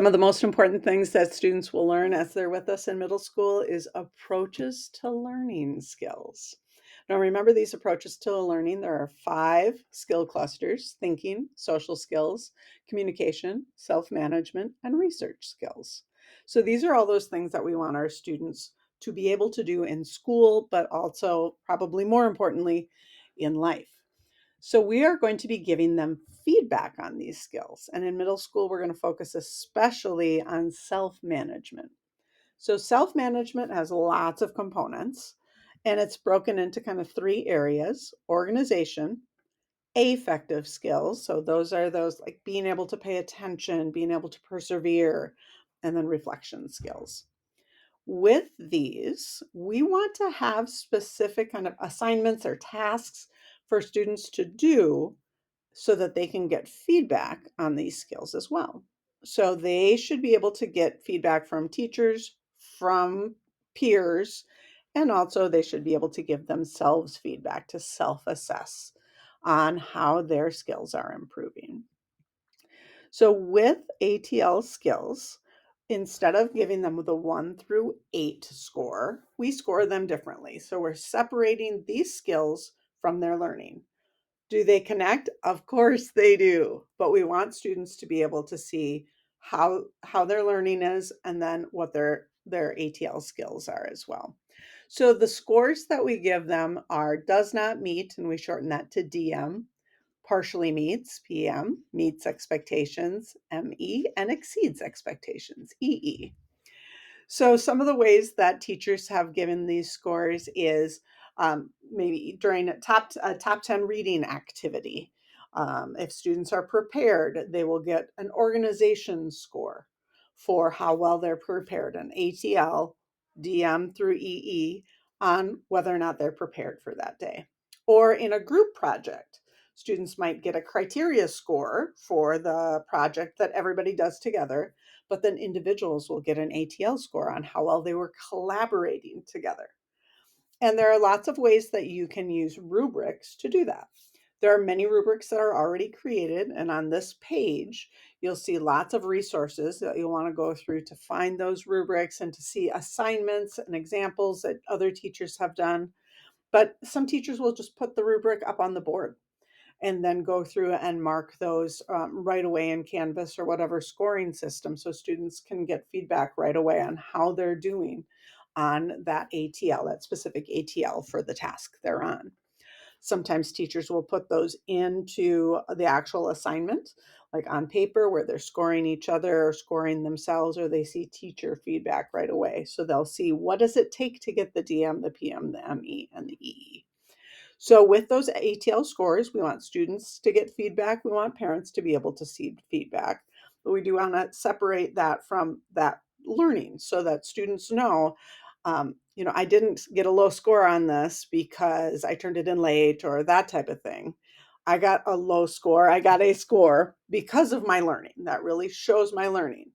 Some of the most important things that students will learn as they're with us in middle school is approaches to learning skills. Now, remember these approaches to learning, there are 5 skill clusters: thinking, social skills, communication, self management, and research skills. So, these are all those things that we want our students to be able to do in school, but also, probably more importantly, in life. So we are going to be giving them feedback on these skills. And in middle school, we're going to focus especially on self management. So self management has lots of components, and it's broken into kind of 3 areas: organization, affective skills. So those are those like being able to pay attention, being able to persevere, and then reflection skills. With these, we want to have specific kind of assignments or tasks for students to do so that they can get feedback on these skills as well. So they should be able to get feedback from teachers, from peers, and also they should be able to give themselves feedback to self assess on how their skills are improving. So with ATL skills, instead of giving them the 1 through 8 score, we score them differently. So we're separating these skills from their learning. Do they connect? Of course they do. But we want students to be able to see how their learning is and then what their ATL skills are as well. So the scores that we give them are does not meet, and we shorten that to DM, partially meets, PM, meets expectations, ME, and exceeds expectations, EE. So some of the ways that teachers have given these scores is maybe during a top 10 reading activity. If students are prepared, they will get an organization score for how well they're prepared, an ATL, DM through EE, on whether or not they're prepared for that day. Or in a group project, students might get a criteria score for the project that everybody does together, but then individuals will get an ATL score on how well they were collaborating together. And there are lots of ways that you can use rubrics to do that. There are many rubrics that are already created, and on this page, you'll see lots of resources that you'll want to go through to find those rubrics and to see assignments and examples that other teachers have done. But some teachers will just put the rubric up on the board and then go through and mark those right away in Canvas or whatever scoring system so students can get feedback right away on how they're doing on that ATL, that specific ATL for the task they're on. Sometimes teachers will put those into the actual assignment, like on paper where they're scoring each other or scoring themselves, or they see teacher feedback right away. So they'll see what does it take to get the DM, the PM, the ME, and the EE. So with those ATL scores, we want students to get feedback. We want parents to be able to see feedback. But we do want to separate that from that learning so that students know, I didn't get a low score on this because I turned it in late or that type of thing. I got a low score. I got a score because of my learning. That really shows my learning.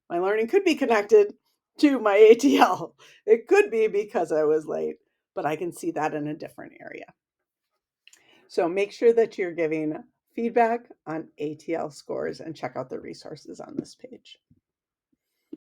My learning could be connected to my ATL. It could be because I was late, but I can see that in a different area. So make sure that you're giving feedback on ATL scores and check out the resources on this page.